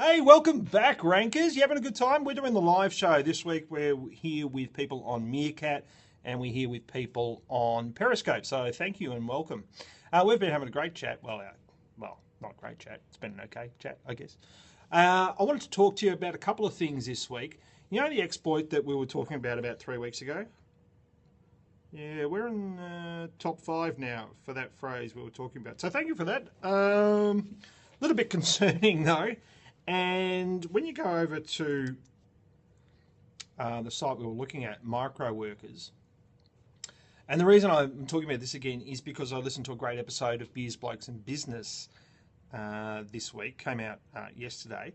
Hey, welcome back, Rankers. You having a good time? We're doing the live show this week. We're here with people on Meerkat and we're here with people on Periscope. So thank you and welcome. We've been having a great chat. Well, not a great chat. It's been an okay chat, I guess. I wanted to talk to you about a couple of things this week. You know the exploit that we were talking about 3 weeks ago? Yeah, we're in top 5 now for that phrase we were talking about. So thank you for that. A little bit concerning though. And when you go over to the site we were looking at, Micro Workers, and the reason I'm talking about this again is because I listened to a great episode of Beers, Blokes and Business this week, came out yesterday,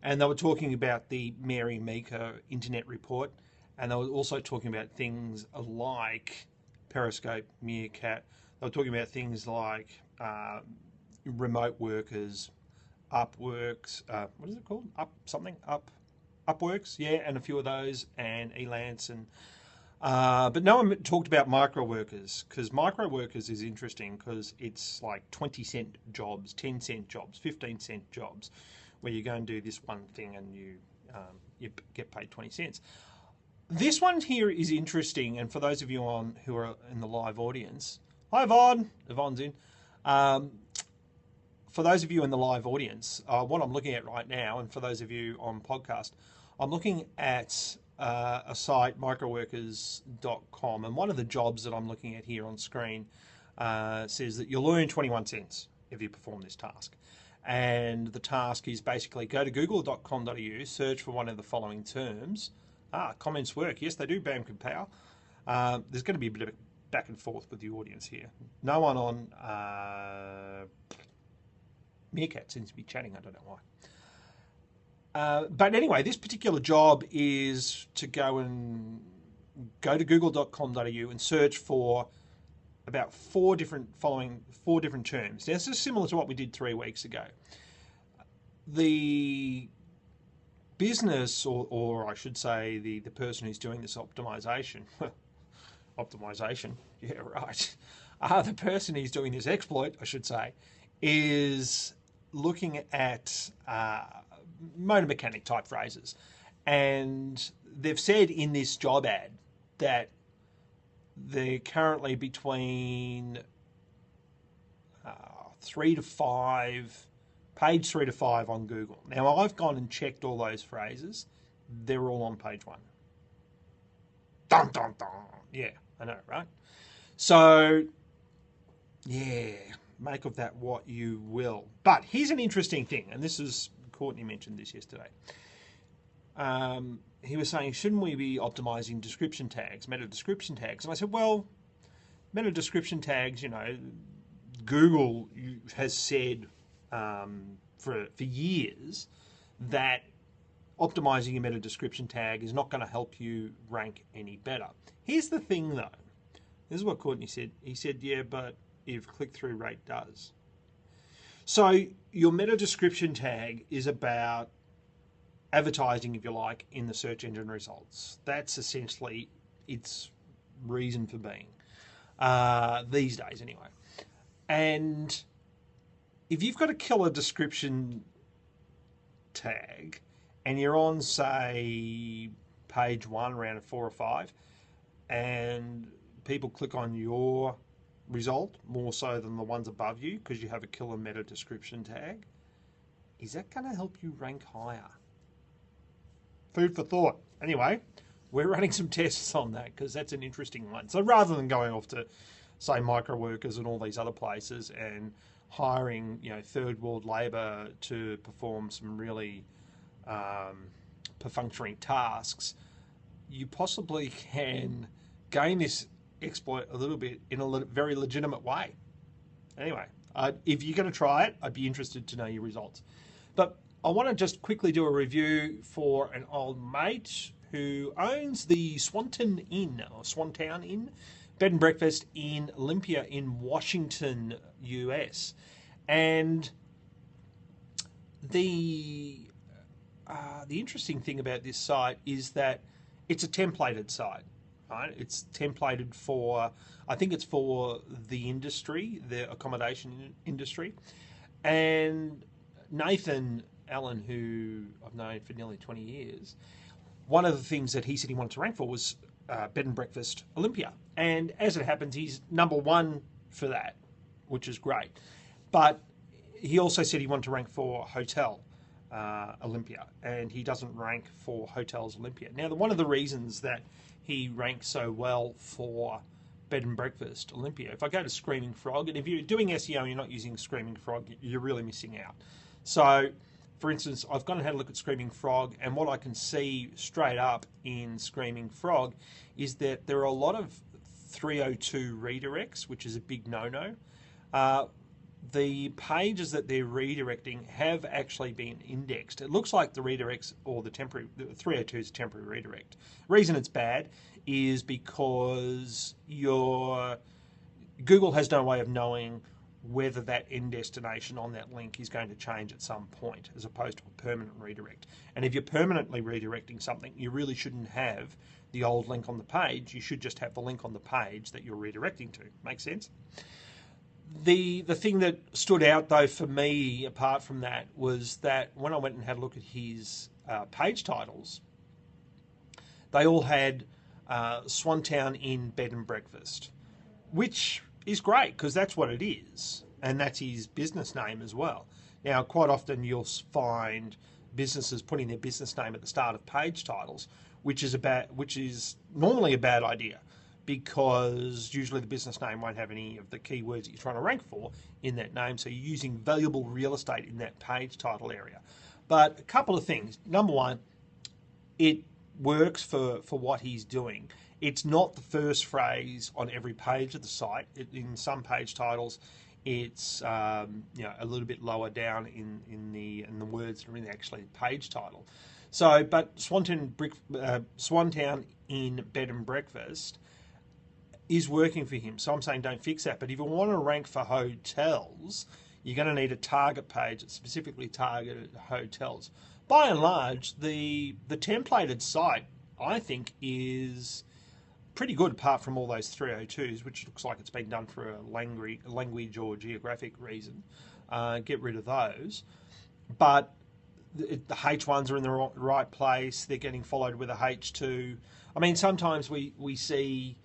and they were talking about the Mary Meeker Internet Report, and they were also talking about things like Periscope, Meerkat. They were talking about things like remote workers, Upworks, what is it called? Upworks, yeah, and a few of those, and Elance, and but no one talked about micro workers, because micro workers is interesting because it's like 20-cent jobs, 10-cent jobs, 15-cent jobs, where you go and do this one thing and you get paid 20 cents. This one here is interesting, and for those of you who are in the live audience, hi Yvonne, Yvonne's in. For those of you in the live audience, what I'm looking at right now, and for those of you on podcast, I'm looking at a site, microworkers.com, and one of the jobs that I'm looking at here on screen says that you'll earn 21 cents if you perform this task. And the task is basically go to google.com.au, search for one of the following terms. Comments work. Yes, they do, Bam Kapow. There's going to be a bit of back and forth with the audience here. No one on Meerkat seems to be chatting. I don't know why. But anyway, this particular job is to go to google.com.au and search for about four different terms. Now, this is similar to what we did 3 weeks ago. The business, or I should say the person who's doing this optimization, yeah, right. The person who's doing this exploit, I should say, is looking at motor mechanic type phrases. And they've said in this job ad that they're currently between 3 to 5, page 3 to 5 on Google. Now, I've gone and checked all those phrases. They're all on page 1. Dun, dun, dun. Yeah, I know, right? So, yeah, make of that what you will. But here's an interesting thing, and this is, Courtney mentioned this yesterday. He was saying, shouldn't we be optimizing description tags, meta description tags? And I said, well, meta description tags, Google has said for years that optimizing your meta description tag is not going to help you rank any better. Here's the thing, though. This is what Courtney said. He said, yeah, but if click-through rate does. So your meta description tag is about advertising, if you like, in the search engine results. That's essentially its reason for being, these days anyway. And if you've got a killer description tag and you're on, say, page 1 around a 4 or 5, and people click on your result more so than the ones above you because you have a killer meta description tag, is that going to help you rank higher? Food for thought. Anyway, we're running some tests on that because that's an interesting one. So rather than going off to, say, micro workers and all these other places and hiring, third world labour to perform some really perfunctory tasks, you possibly can gain this exploit a little bit in a very legitimate way. Anyway, if you're going to try it, I'd be interested to know your results. But I want to just quickly do a review for an old mate who owns the Swanton Inn, or Swantown Inn, bed and breakfast in Olympia in Washington, US. And the interesting thing about this site is that it's a templated site. Right? It's templated for, I think it's for the industry, the accommodation industry. And Nathan Alan, who I've known for nearly 20 years, one of the things that he said he wanted to rank for was Bed and Breakfast Olympia. And as it happens, he's number one for that, which is great. But he also said he wanted to rank for Hotel Olympia, and he doesn't rank for Hotels Olympia. Now, one of the reasons that he ranks so well for Bed and Breakfast Olympia, if I go to Screaming Frog, and if you're doing SEO and you're not using Screaming Frog, you're really missing out. So, for instance, I've gone and had a look at Screaming Frog, and what I can see straight up in Screaming Frog is that there are a lot of 302 redirects, which is a big no-no. The pages that they're redirecting have actually been indexed. It looks like the redirects, or the 302 is a temporary redirect. The reason it's bad is because Google has no way of knowing whether that end destination on that link is going to change at some point, as opposed to a permanent redirect. And if you're permanently redirecting something, you really shouldn't have the old link on the page. You should just have the link on the page that you're redirecting to. Make sense? The thing that stood out, though, for me, apart from that, was that when I went and had a look at his page titles, they all had Swantown Inn Bed and Breakfast, which is great because that's what it is, and that's his business name as well. Now, quite often you'll find businesses putting their business name at the start of page titles, which is normally a bad idea, because usually the business name won't have any of the keywords that you're trying to rank for in that name, so you're using valuable real estate in that page title area. But a couple of things. Number one, it works for what he's doing. It's not the first phrase on every page of the site. In some page titles, it's a little bit lower down in the words that are in the actual page title. So, but Swantown Inn Bed and Breakfast is working for him. So I'm saying don't fix that. But if you want to rank for hotels, you're going to need a target page that specifically targeted hotels. By and large, the templated site, I think, is pretty good, apart from all those 302s, which looks like it's been done for a language or geographic reason. Get rid of those. But the H1s are in the right place. They're getting followed with a H2. I mean, sometimes we see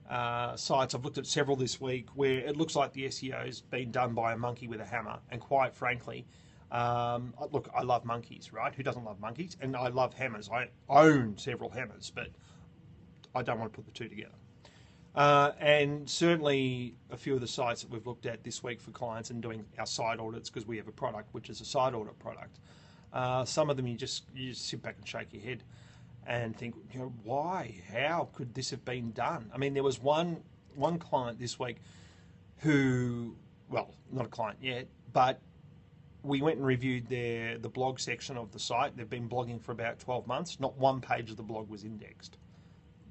sites, I've looked at several this week, where it looks like the SEO's been done by a monkey with a hammer. And quite frankly, look, I love monkeys, right? Who doesn't love monkeys? And I love hammers. I own several hammers, but I don't want to put the two together. And certainly a few of the sites that we've looked at this week for clients and doing our site audits, because we have a product which is a site audit product. Some of them you just sit back and shake your head and think, why? How could this have been done? I mean, there was one client this week who, well, not a client yet, but we went and reviewed the blog section of the site. They've been blogging for about 12 months. Not one page of the blog was indexed.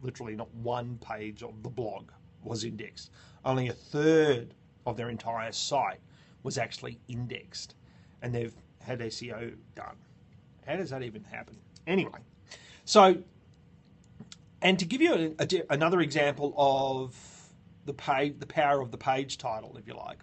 Literally not one page of the blog was indexed. Only a third of their entire site was actually indexed. And they've had SEO done. How does that even happen? Anyway, so, and to give you another example of the power of the page title, if you like,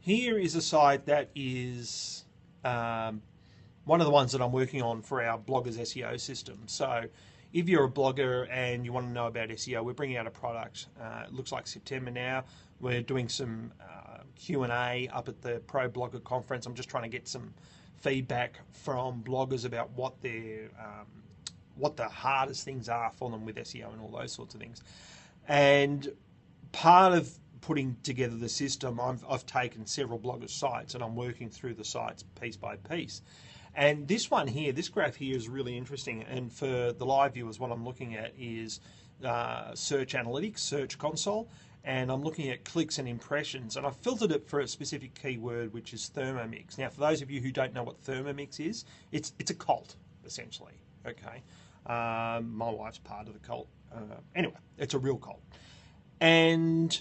here is a site that is one of the ones that I'm working on for our bloggers SEO system. So if you're a blogger and you want to know about SEO, we're bringing out a product. It looks like September now. We're doing some Q&A up at the Pro Blogger Conference. I'm just trying to get some feedback from bloggers about what the hardest things are for them with SEO and all those sorts of things. And part of putting together the system, I've taken several bloggers' sites and I'm working through the sites piece by piece. And this one here, this graph here is really interesting. And for the live viewers, what I'm looking at is search analytics, search console, and I'm looking at clicks and impressions. And I've filtered it for a specific keyword, which is Thermomix. Now, for those of you who don't know what Thermomix is, it's a cult, essentially. Okay, my wife's part of the cult. Anyway, it's a real cult. And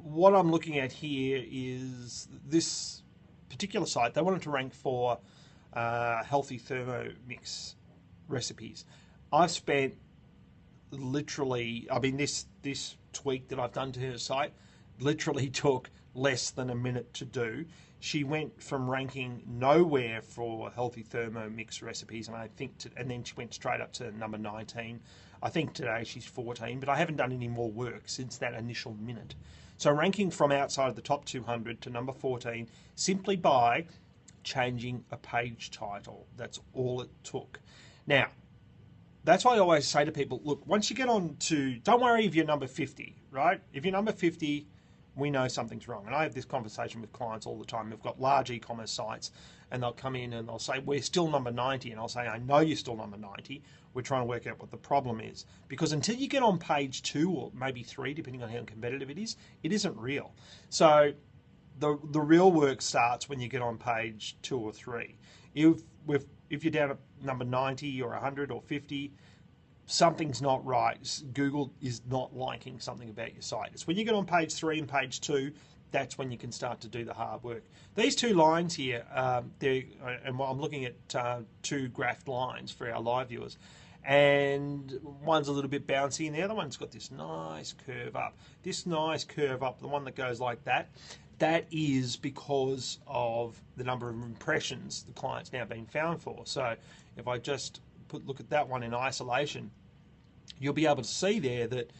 what I'm looking at here is this particular site. They wanted to rank for healthy Thermomix recipes. I've spent literally, I mean, this tweak that I've done to her site literally took less than a minute to do. she went from ranking nowhere for healthy thermomix recipes, and then she went straight up to number 19. I think today she's 14, but I haven't done any more work since that initial minute. So ranking from outside of the top 200 to number 14 simply by changing a page title. That's all it took. Now, that's why I always say to people, look, once you get on to, don't worry if you're number 50, right? If you're number 50, we know something's wrong. And I have this conversation with clients all the time. They've got large e-commerce sites and they'll come in and they'll say, we're still number 90. And I'll say, I know you're still number 90. We're trying to work out what the problem is. Because until you get on page 2 or maybe 3, depending on how competitive it isn't real. So the real work starts when you get on page 2 or 3. If you're down at number 90 or 100 or 50, something's not right. Google is not liking something about your site. It's when you get on page 3 and page 2, that's when you can start to do the hard work. These two lines here, and I'm looking at 2 graphed lines for our live viewers, and one's a little bit bouncy and the other one's got this nice curve up. This nice curve up, the one that goes like that, that is because of the number of impressions the client's now been found for. So if I just look at that one in isolation, you'll be able to see there that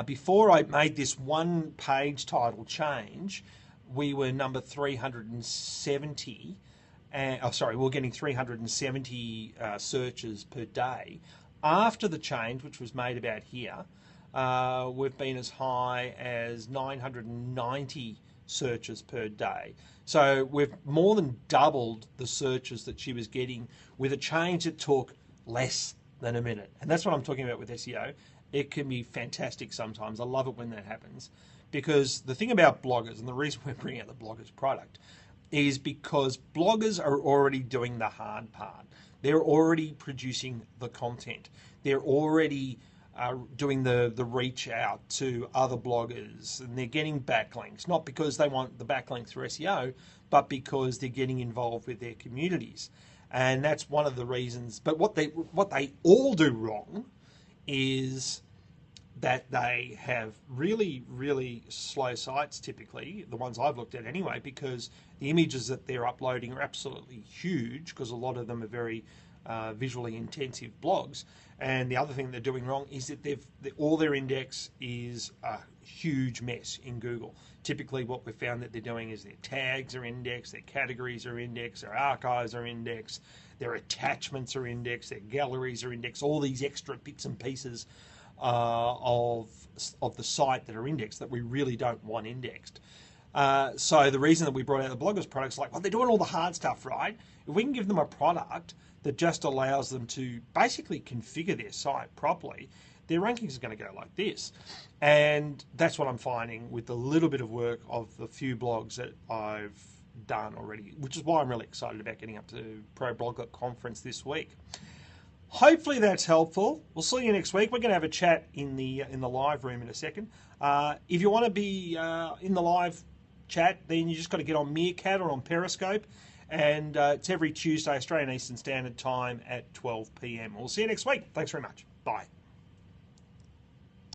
before I made this one page title change, we were number 370. We were getting 370 searches per day. After the change, which was made about here, we've been as high as 990 searches per day. So we've more than doubled the searches that she was getting with a change that took less than a minute. And that's what I'm talking about with SEO. It can be fantastic sometimes. I love it when that happens, because the thing about bloggers, and the reason we're bringing out the bloggers product, is because bloggers are already doing the hard part. They're already producing the content. They're already doing the reach out to other bloggers, and they're getting backlinks, not because they want the backlinks for SEO, but because they're getting involved with their communities. And that's one of the reasons. But what they all do wrong is that they have really, really slow sites, typically, the ones I've looked at anyway, because the images that they're uploading are absolutely huge, because a lot of them are very visually intensive blogs. And the other thing they're doing wrong is that all their index is a huge mess in Google. Typically what we've found that they're doing is their tags are indexed, their categories are indexed, their archives are indexed, their attachments are indexed, their galleries are indexed, all these extra bits and pieces of the site that are indexed that we really don't want indexed. So the reason that we brought out the bloggers product is like, well, they're doing all the hard stuff, right? If we can give them a product that just allows them to basically configure their site properly, their rankings are going to go like this. And that's what I'm finding with the little bit of work of the few blogs that I've done already, which is why I'm really excited about getting up to Pro Blogger Conference this week. Hopefully that's helpful. We'll see you next week. We're going to have a chat in the live room in a second. If you want to be in the live chat, then you just got to get on Meerkat or on Periscope, and it's every Tuesday Australian Eastern Standard Time at 12 p.m. We'll see you next week. Thanks very much. Bye.